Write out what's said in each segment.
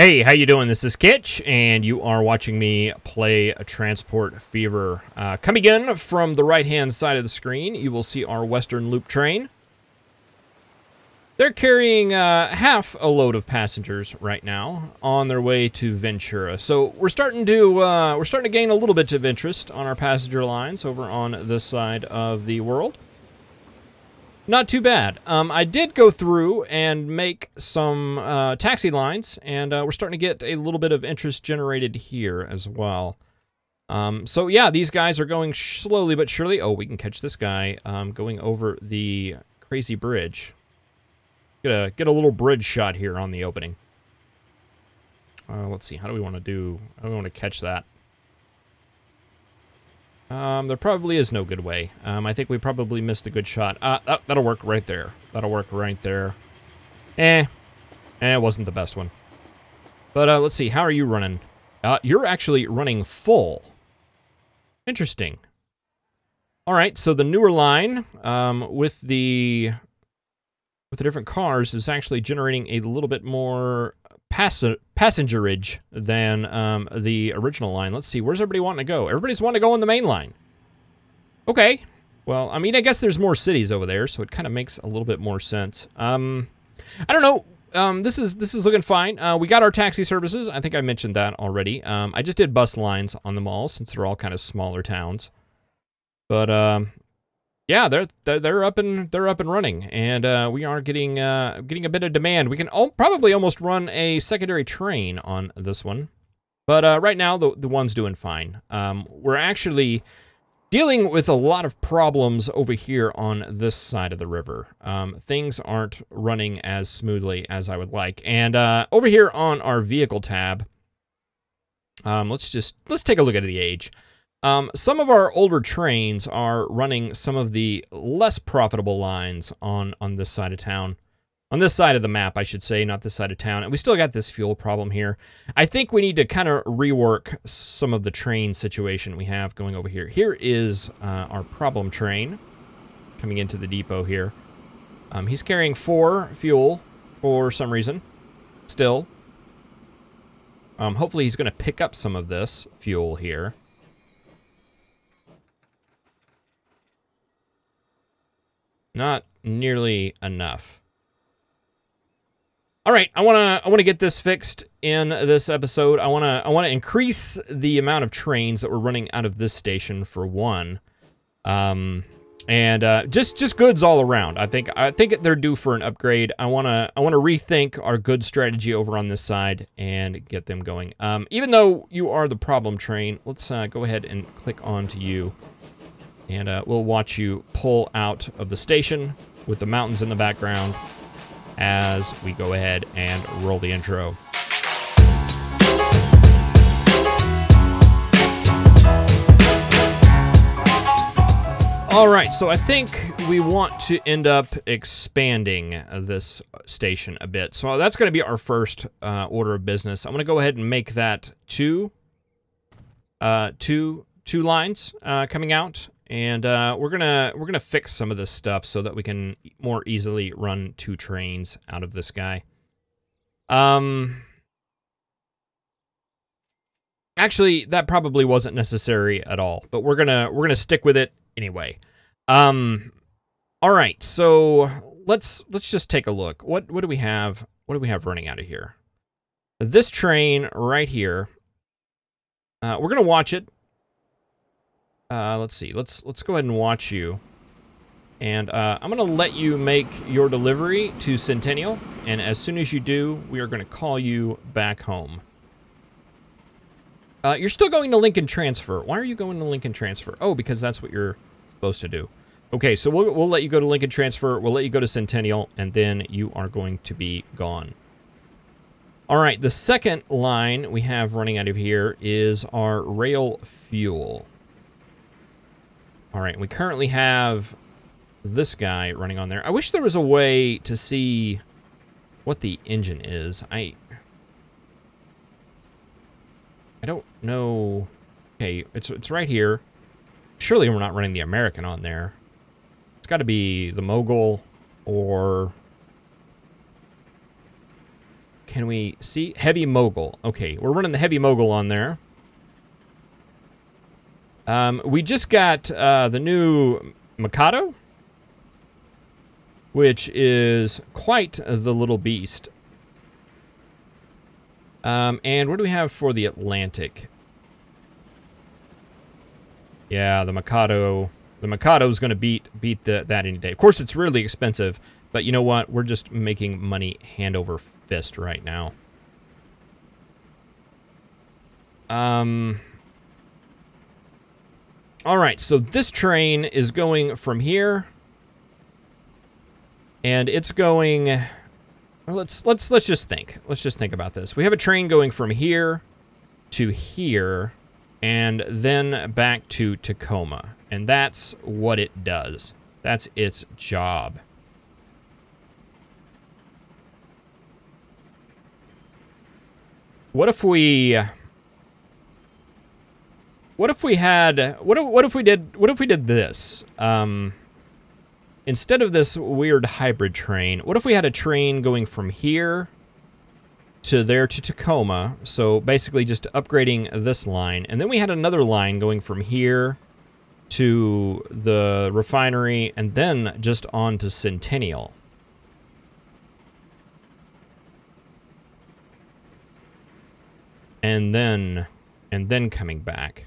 Hey, how you doing? This is Kitch, and you are watching me play a Transport Fever. Coming in from the right-hand side of the screen, you will see our Western Loop train. They're carrying half a load of passengers right now on their way to Ventura. So we're starting to gain a little bit of interest on our passenger lines over on this side of the world. Not too bad. I did go through and make some taxi lines, and we're starting to get a little bit of interest generated here as well. So yeah, these guys are going slowly but surely. Oh, we can catch this guy going over the crazy bridge. Get a little bridge shot here on the opening. Let's see. How do we want to catch that? There probably is no good way. I think we probably missed a good shot. That'll work right there. That'll work right there. It wasn't the best one. But let's see. How are you running? You're actually running full. Interesting. All right. So the newer line with the different cars is actually generating a little bit more passengerage than the original line. Let's see, where's everybody wanting to go? Everybody's wanting to go on the main line. Okay, well, I mean, I guess there's more cities over there, so it kind of makes a little bit more sense. I don't know. This is looking fine. We got our taxi services. I think I mentioned that already. I just did bus lines on them all since they're all kind of smaller towns. But yeah, they're up and running, and we are getting a bit of demand. We can probably almost run a secondary train on this one, but right now the one's doing fine. We're actually dealing with a lot of problems over here on this side of the river. Things aren't running as smoothly as I would like, and over here on our vehicle tab, let's take a look at the age. Some of our older trains are running some of the less profitable lines on this side of town. On this side of the map, I should say, not this side of town. And we still got this fuel problem here. I think we need to kind of rework some of the train situation we have going over here. Here is our problem train coming into the depot here. He's carrying 4 fuel for some reason, still. Hopefully he's going to pick up some of this fuel here. Not nearly enough. All right, I want to get this fixed in this episode. I want to increase the amount of trains that we're running out of this station for one, and just goods all around. I think they're due for an upgrade. I want to rethink our goods strategy over on this side and get them going. Even though you are the problem train, let's go ahead and click on to you. And we'll watch you pull out of the station with the mountains in the background as we go ahead and roll the intro. All right, so I think we want to end up expanding this station a bit. So that's going to be our first order of business. I'm going to go ahead and make that two lines coming out. And we're gonna fix some of this stuff so that we can more easily run 2 trains out of this guy. Actually, that probably wasn't necessary at all, but we're gonna stick with it anyway. All right, so let's just take a look. What do we have? What do we have running out of here? This train right here. We're gonna watch it. Let's see. Let's go ahead and watch you. And I'm going to let you make your delivery to Centennial. And as soon as you do, we are going to call you back home. You're still going to Lincoln Transfer. Why are you going to Lincoln Transfer? Oh, because that's what you're supposed to do. Okay, so we'll let you go to Lincoln Transfer. We'll let you go to Centennial. And then you are going to be gone. All right, the second line we have running out of here is our rail fuel. All right, we currently have this guy running on there. I wish there was a way to see what the engine is. I don't know. Okay, it's right here. Surely we're not running the American on there. It's got to be the Mogul or can we see? Heavy Mogul. Okay, we're running the Heavy Mogul on there. We just got the new Mikado, which is quite the little beast. And what do we have for the Atlantic? Yeah, the Mikado. The Mikado's going to beat that any day. Of course, it's really expensive, but you know what? We're just making money hand over fist right now. All right, so this train is going from here, and it's going. Let's just think. Let's just think about this. We have a train going from here to here, and then back to Tacoma, and that's what it does. That's its job. What if we? What if we had? What if we did this? Instead of this weird hybrid train, what if we had a train going from here to there to Tacoma? So basically just upgrading this line. And then we had another line going from here to the refinery and then just on to Centennial. And then coming back.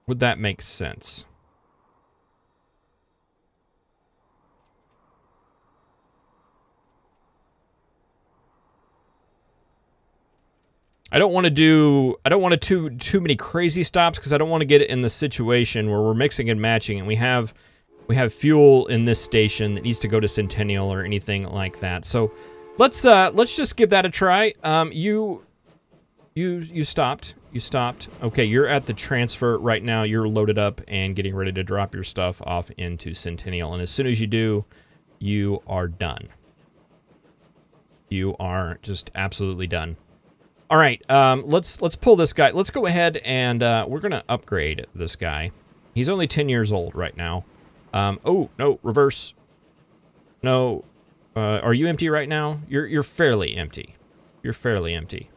Would that make sense? I don't want to do too many crazy stops because I don't want to get in the situation where we're mixing and matching and we have fuel in this station that needs to go to Centennial or anything like that. So let's just give that a try. You stopped. You stopped. Okay, you're at the transfer right now. You're loaded up and getting ready to drop your stuff off into Centennial. And as soon as you do, you are done. You are just absolutely done. All right, let's pull this guy. Let's go ahead and we're gonna upgrade this guy. He's only 10 years old right now. Oh no, reverse. No, are you empty right now? You're fairly empty. You're fairly empty.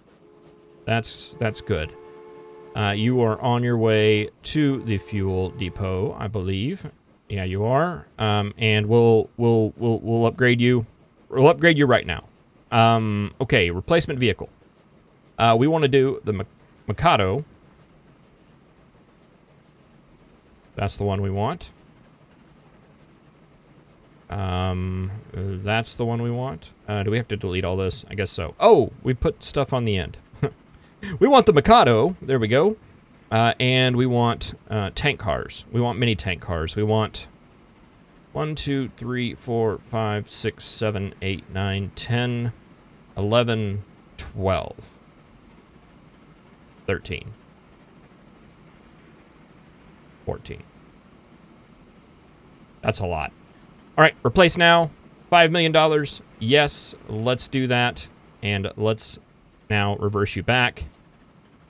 That's good. You are on your way to the fuel depot, I believe. Yeah, you are. And we'll upgrade you. We'll upgrade you right now. Okay, replacement vehicle. We want to do the Mikado. That's the one we want. That's the one we want. Do we have to delete all this? I guess so. Oh, we put stuff on the end. We want the Mikado. There we go. And we want tank cars. We want mini tank cars. We want 1, 2, 3, 4, 5, 6, 7, 8, 9, 10, 11, 12. 13. 14. That's a lot. All right, replace now. $5 million. Yes, let's do that. And let's now reverse you back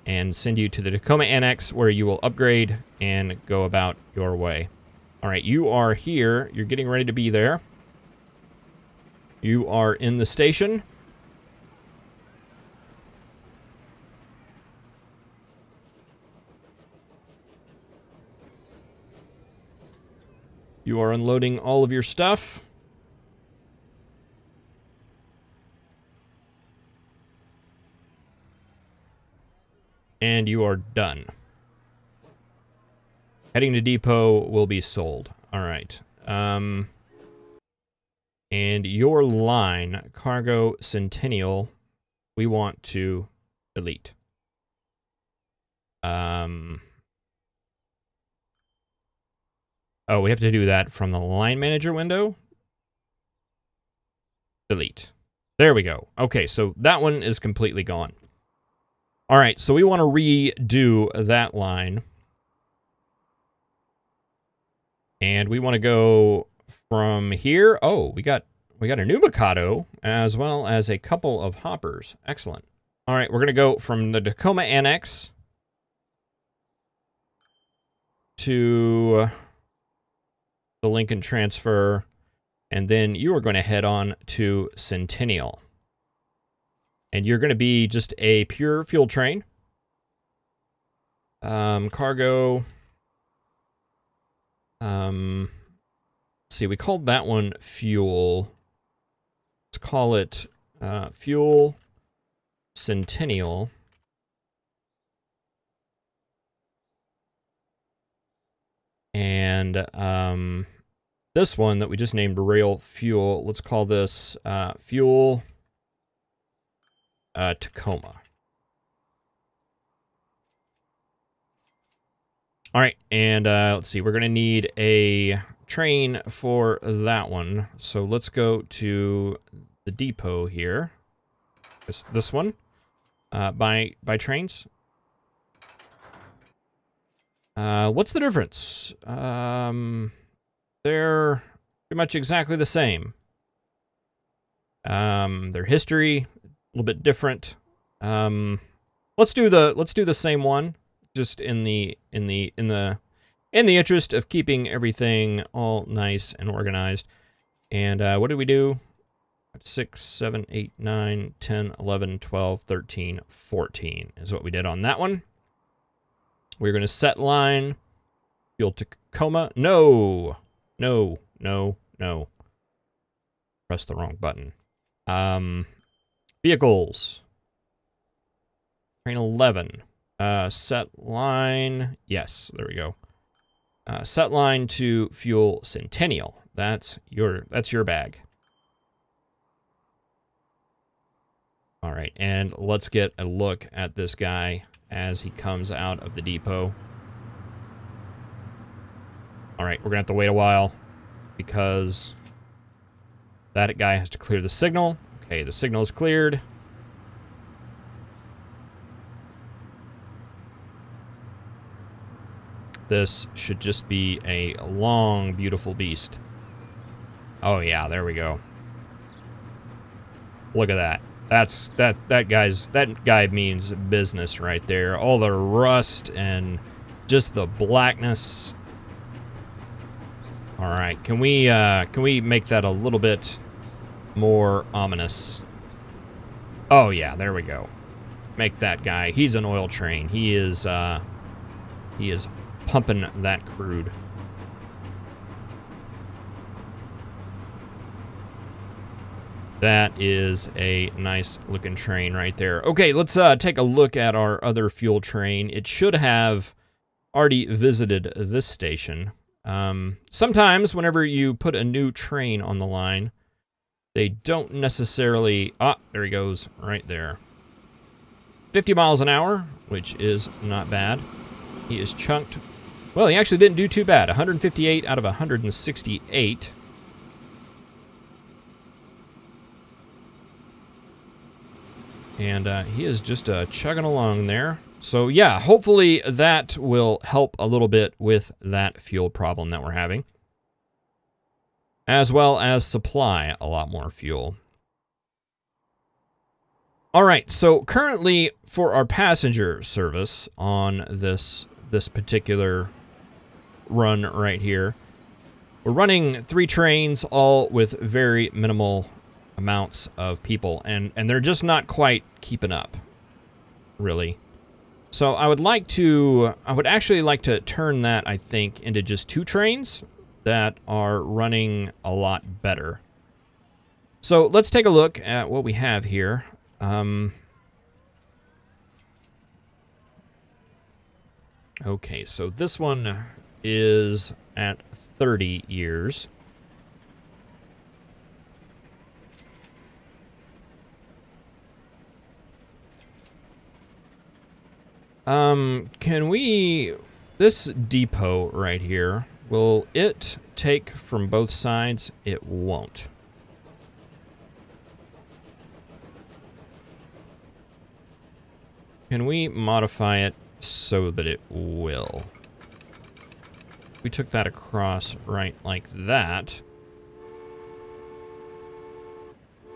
and send you to the Tacoma Annex where you will upgrade and go about your way. All right, you are here. You're getting ready to be there. You are in the station. You are unloading all of your stuff. And you are done. Heading to depot will be sold. All right. And your line, Cargo Centennial, we want to delete. Oh, we have to do that from the line manager window. Delete. There we go. Okay, so that one is completely gone. All right, so we want to redo that line. And we want to go from here. Oh, we got a new Mikado as well as a couple of hoppers. Excellent. All right, we're going to go from the Tacoma Annex to the Lincoln transfer, and then you are going to head on to Centennial. And you're going to be just a pure fuel train. Cargo. Let's see, we called that one fuel. Let's call it fuel Centennial. And this one that we just named rail fuel, let's call this fuel Tacoma. All right, and let's see, we're going to need a train for that one. So let's go to the depot here. This one, by trains. What's the difference? They're pretty much exactly the same. Their history a little bit different. Let's do the same one, just in the interest of keeping everything all nice and organized. And what did we do? 6, 7, 8, 9, 10, 11, 12, 13, 14 is what we did on that one. We're going to set line, fuel Tacoma. No. Press the wrong button. Vehicles. Train 11. Set line. Yes, there we go. Set line to fuel Centennial. That's your bag. All right, and let's get a look at this guy as he comes out of the depot. All right, we're gonna have to wait a while because that guy has to clear the signal. Okay, the signal is cleared. This should just be a long, beautiful beast. Oh yeah, there we go. Look at that. That guy means business right there. All the rust and just the blackness. All right, can we make that a little bit more ominous? Oh yeah, there we go. Make that guy. He's an oil train. He is pumping that crude. That is a nice looking train right there. Okay, let's take a look at our other fuel train. It should have already visited this station. Sometimes whenever you put a new train on the line, they don't necessarily... Ah, there he goes, right there. 50 miles an hour, which is not bad. He is chunked. Well, he actually didn't do too bad. 158 out of 168. And he is just chugging along there. So yeah, hopefully that will help a little bit with that fuel problem that we're having. As well as supply a lot more fuel. All right, so currently for our passenger service on this particular run right here, we're running 3 trains, all with very minimal amounts of people, and they're just not quite keeping up, really. So I would actually like to turn that, I think, into just 2 trains that are running a lot better. So let's take a look at what we have here. Okay, so this one is at 30 years. This depot right here, will it take from both sides? It won't. Can we modify it so that it will? We took that across right like that.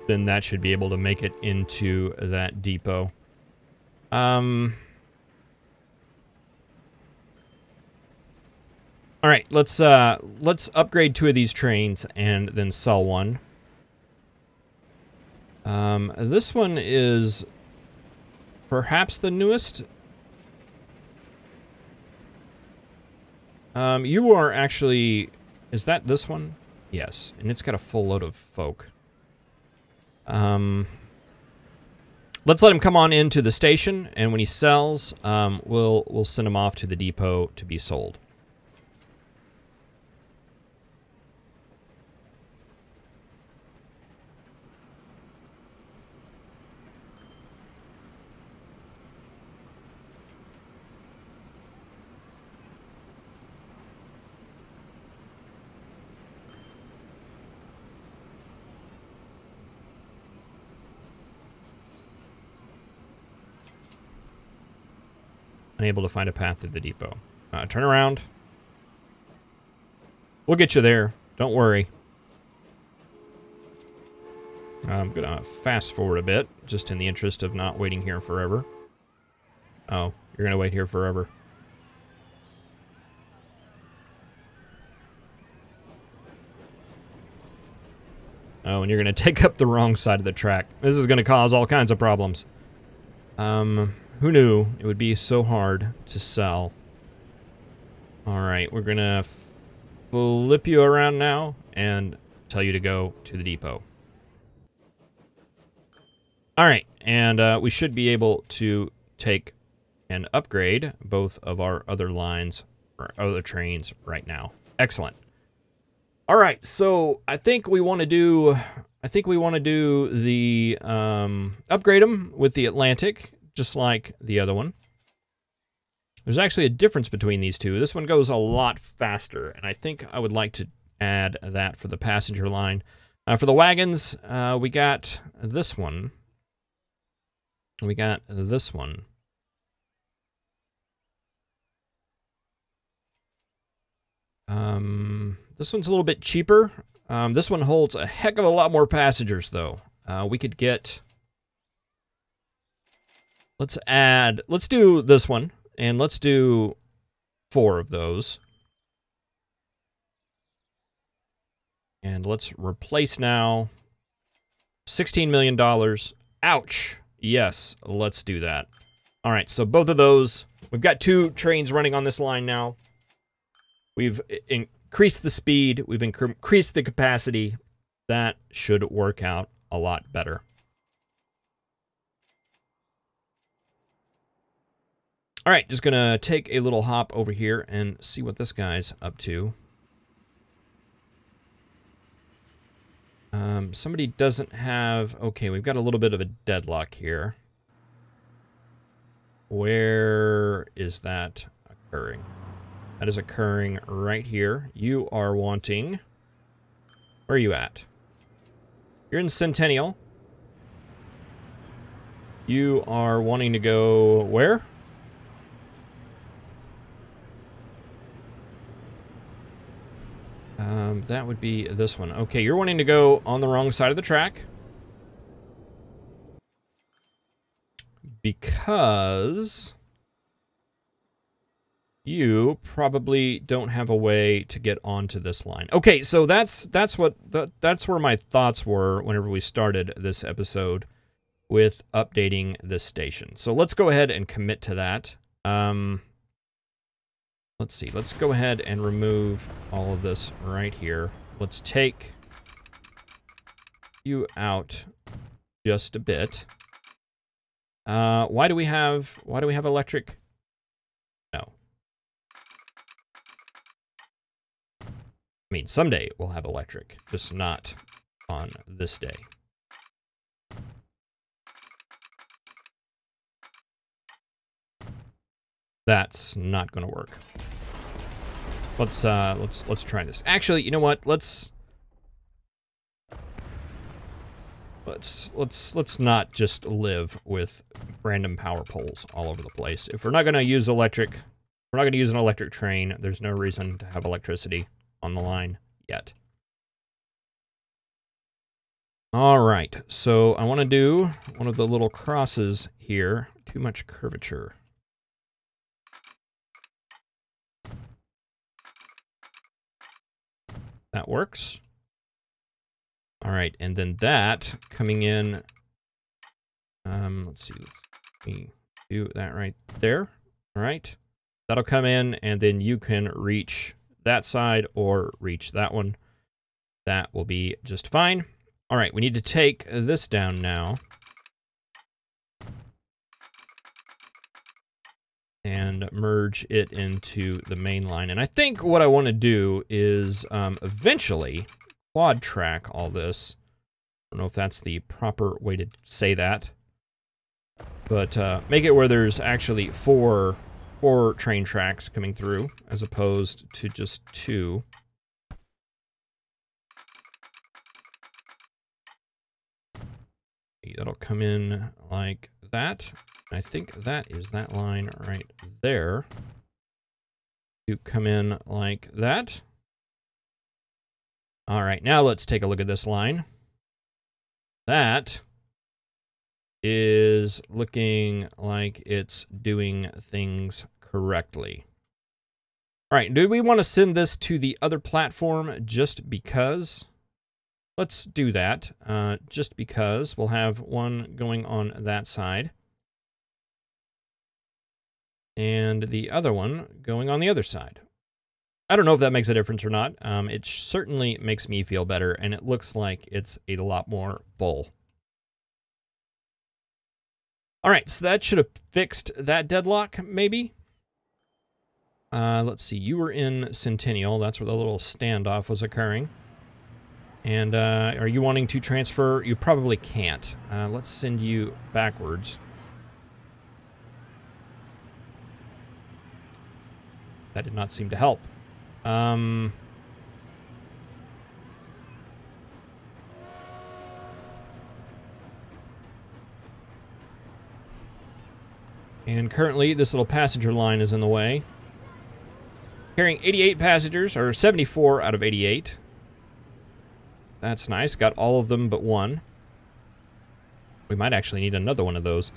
Then that should be able to make it into that depot. All right, let's upgrade 2 of these trains and then sell one. This one is perhaps the newest. You are actually, is that this one? Yes, and it's got a full load of folk. Let's let him come on into the station, and when he sells, we'll send him off to the depot to be sold. Unable to find a path to the depot. Turn around. We'll get you there. Don't worry. I'm gonna fast forward a bit, just in the interest of not waiting here forever. Oh, you're gonna wait here forever. Oh, and you're gonna take up the wrong side of the track. This is gonna cause all kinds of problems. Who knew it would be so hard to sell? Alright, we're gonna flip you around now and tell you to go to the depot. Alright, and we should be able to take and upgrade both of our other lines, or other trains right now. Excellent. Alright, so I think we want to do the, upgrade them with the Atlantic, just like the other one. There's actually a difference between these two. This one goes a lot faster, and I think I would like to add that for the passenger line. For the wagons, we got this one. We got this one. This one's a little bit cheaper. This one holds a heck of a lot more passengers, though. We could get... Let's do this one, and let's do 4 of those. And let's replace now $16 million. Ouch! Yes, let's do that. All right, so both of those, we've got 2 trains running on this line now. We've increased the speed, we've increased the capacity. That should work out a lot better. All right, just gonna take a little hop over here and see what this guy's up to. Somebody doesn't have... Okay, we've got a little bit of a deadlock here. Where is that occurring? That is occurring right here. You are wanting... Where are you at? You're in Centennial. You are wanting to go where? That would be this one. Okay, you're wanting to go on the wrong side of the track. Because you probably don't have a way to get onto this line. Okay, so that's where my thoughts were whenever we started this episode with updating this station. So let's go ahead and commit to that. Let's see, let's go ahead and remove all of this right here. Let's take you out just a bit. Why do we have electric? No. I mean, someday we'll have electric, just not on this day. That's not gonna work. Let's try this. Actually, you know what? Let's not just live with random power poles all over the place. If we're not gonna use electric, we're not gonna use an electric train. There's no reason to have electricity on the line yet. All right, so I want to do one of the little crosses here. Too much curvature. That works. All right, and then that coming in. Let's see. Let's do that right there. All right. That'll come in, and then you can reach that side or reach that one. That will be just fine. All right, we need to take this down now. And merge it into the main line. And I think what I want to do is eventually quad track all this. I don't know if that's the proper way to say that. But make it where there's actually four train tracks coming through as opposed to just 2. That'll come in like that. I think that is that line right there. You come in like that. All right, now let's take a look at this line. That is looking like it's doing things correctly. All right, do we want to send this to the other platform just because? Let's do that, just because. We'll have one going on that side. And the other one going on the other side. I don't know if that makes a difference or not. It certainly makes me feel better, and it looks like it's a lot more full. All right, so that should have fixed that deadlock, maybe. Let's see, you were in Centennial. That's where the little standoff was occurring. And are you wanting to transfer? You probably can't. Let's send you backwards. That did not seem to help. And currently, this little passenger line is in the way. Carrying 88 passengers, or 74 out of 88. That's nice. Got all of them but one. We might actually need another one of those.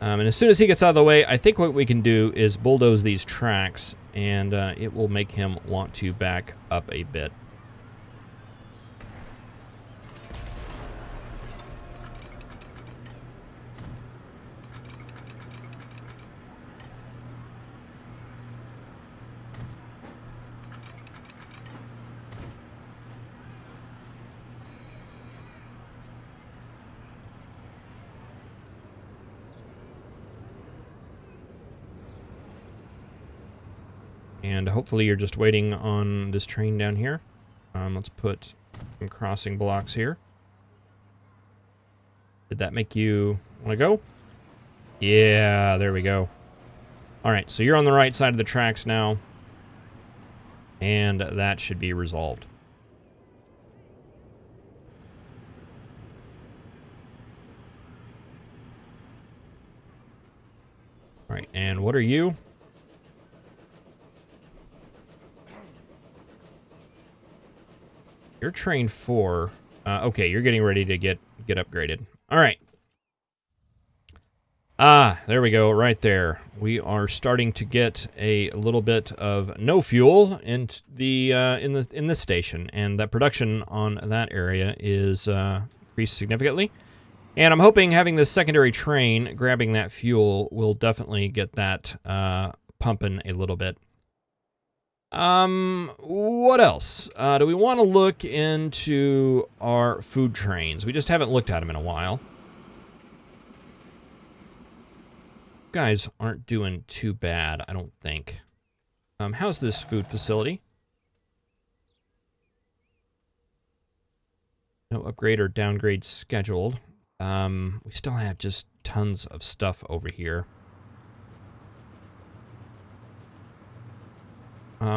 And as soon as he gets out of the way, I think what we can do is bulldoze these tracks, and it will make him want to back up a bit. And hopefully you're just waiting on this train down here. Let's put some crossing blocks here. Did that make you want to go? Yeah, there we go. All right, so you're on the right side of the tracks now. And that should be resolved. All right, and what are you? You're train 4. Okay, you're getting ready to get upgraded. All right. There we go, right there. We are starting to get a little bit of no fuel in this station, and that production on that area is increased significantly. And I'm hoping having this secondary train grabbing that fuel will definitely get that pumping a little bit. What else? Do we want to look into our food trains? We just haven't looked at them in a while. Guys aren't doing too bad, I don't think. How's this food facility? No upgrade or downgrade scheduled. We still have just tons of stuff over here.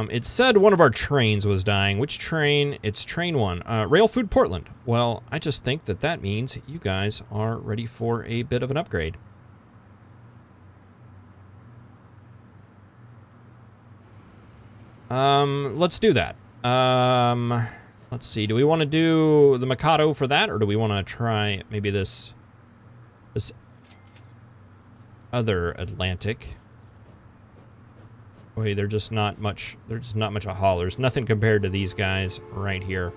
It said one of our trains was dying. Which train? It's train 1. Rail Food Portland. Well, I just think that that means you guys are ready for a bit of an upgrade. Let's do that. Let's see. Do we want to do the Mikado for that, or do we want to try maybe this other Atlantic? Boy, they're just not much. They're just not much of haulers. Nothing compared to these guys right here.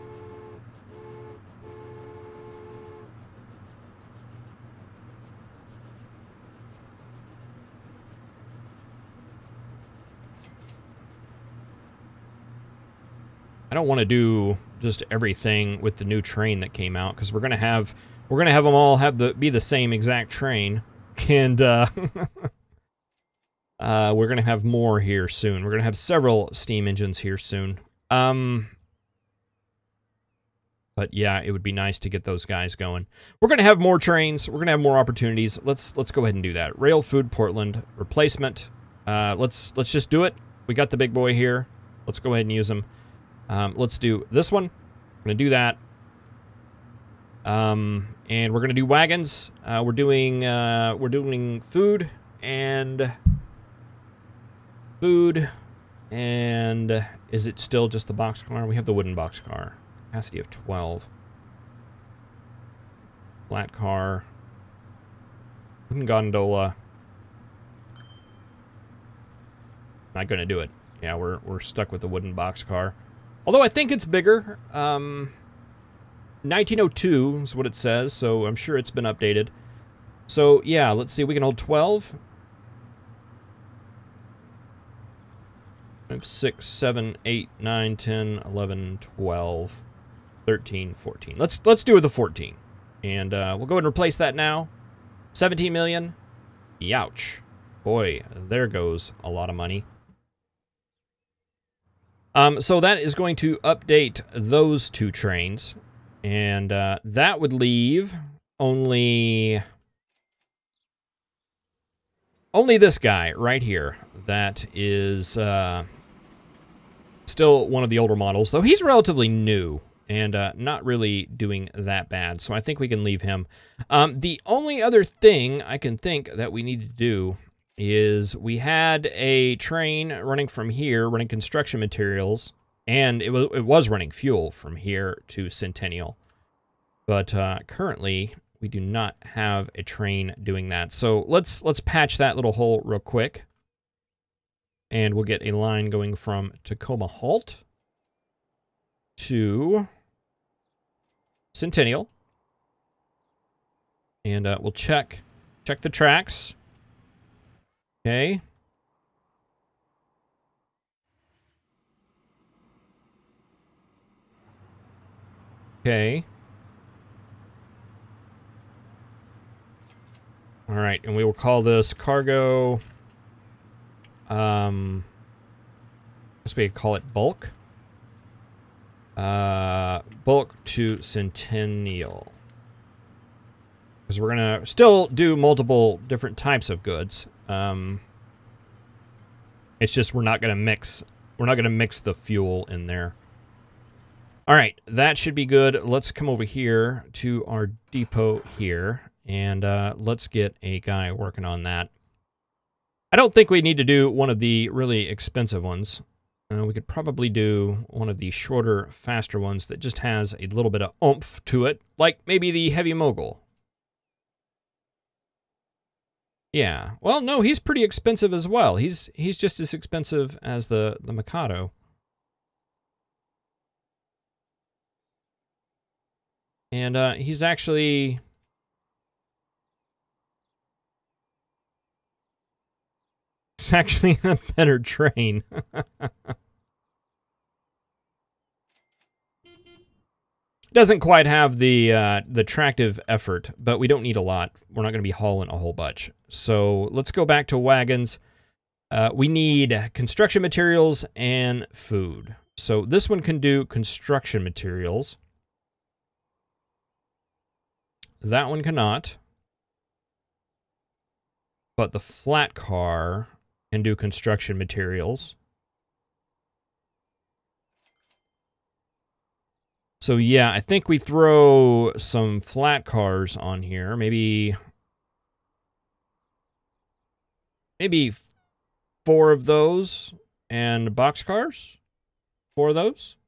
I don't want to do just everything with the new train that came out because we're gonna have them all be the same exact train, and we're gonna have more here soon. We're gonna have several steam engines here soon. But yeah, it would be nice to get those guys going. We're gonna have more trains. We're gonna have more opportunities. Let's go ahead and do that. Rail Food Portland replacement. Let's just do it. We got the big boy here. Let's go ahead and use him. Let's do this one. We're gonna do that. And we're gonna do wagons. We're doing food and is it still just the boxcar? We have the wooden boxcar. Capacity of 12. Flat car. Wooden gondola. Not gonna do it. Yeah, we're stuck with the wooden boxcar. Although I think it's bigger. 1902 is what it says, so I'm sure it's been updated. So yeah, let's see. We can hold 12. 5, 6, 7, 8, 9, 10, 11, 12, 13, 14. Let's do with the 14. And we'll go ahead and replace that now. 17 million. Youch. Boy, there goes a lot of money. So that is going to update those two trains. And that would leave only this guy right here. That is still one of the older models, though he's relatively new and not really doing that bad. So I think we can leave him. The only other thing I can think that we need to do is we had a train running from here, running construction materials, and it was running fuel from here to Centennial. But currently, we do not have a train doing that. So let's patch that little hole real quick. And we'll get a line going from Tacoma Halt to Centennial. And we'll check the tracks. Okay. Okay. All right, and we will call this cargo. I guess we could call it bulk. Bulk to Centennial. Because we're gonna still do multiple different types of goods. It's just we're not gonna mix the fuel in there. All right, that should be good. Let's come over here to our depot here, and let's get a guy working on that. I don't think we need to do one of the really expensive ones. We could probably do one of the shorter, faster ones that just has a little bit of oomph to it, like maybe the Heavy Mogul. Yeah. Well, no, he's pretty expensive as well. He's just as expensive as the Mikado. And he's actually... It's actually a better train. Doesn't quite have the tractive effort, but we don't need a lot. We're not going to be hauling a whole bunch. So let's go back to wagons. We need construction materials and food. So this one can do construction materials. That one cannot. But the flat car can do construction materials. So yeah, I think we throw some flat cars on here. Maybe 4 of those and box cars. 4 of those.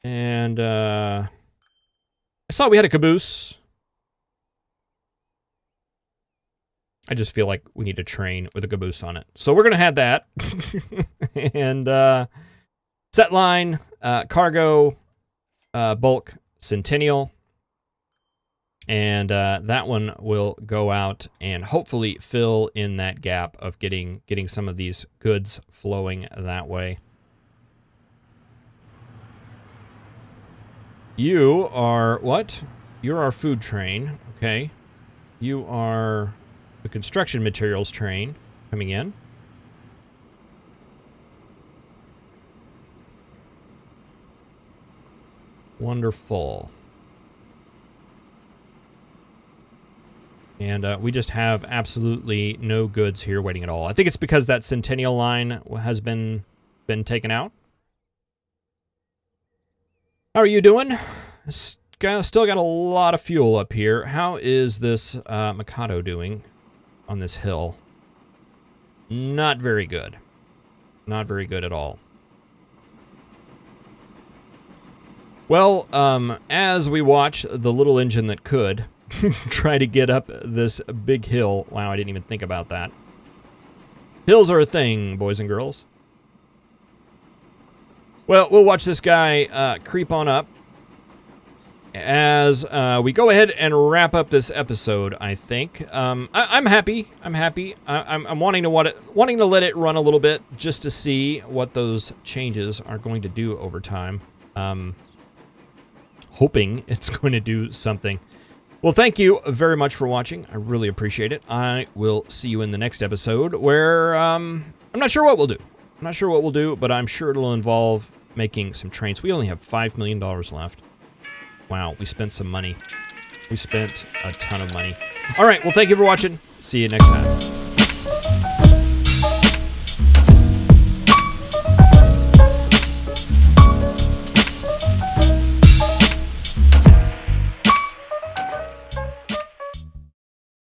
And I saw we had a caboose. I just feel like we need a train with a caboose on it. So we're going to have that. And set line, cargo, bulk, Centennial. And that one will go out and hopefully fill in that gap of getting some of these goods flowing that way. You are what? You're our food train, okay. You are the construction materials train coming in. Wonderful. And we just have absolutely no goods here waiting at all. I think it's because that Centennial line has been taken out. How are you doing? Still got a lot of fuel up here. How is this Mikado doing on this hill? Not very good. Not very good at all. Well, as we watch the little engine that could try to get up this big hill. Wow, I didn't even think about that. Hills are a thing, boys and girls. Well, we'll watch this guy creep on up as we go ahead and wrap up this episode, I think. I'm happy. I'm happy. I'm wanting to let it run a little bit just to see what those changes are going to do over time. Hoping it's going to do something. Well, thank you very much for watching. I really appreciate it. I will see you in the next episode where I'm not sure what we'll do. I'm not sure what we'll do, but I'm sure it'll involve making some trains. We only have $5 million left. Wow, we spent some money. We spent a ton of money. All right, well, thank you for watching. See you next time.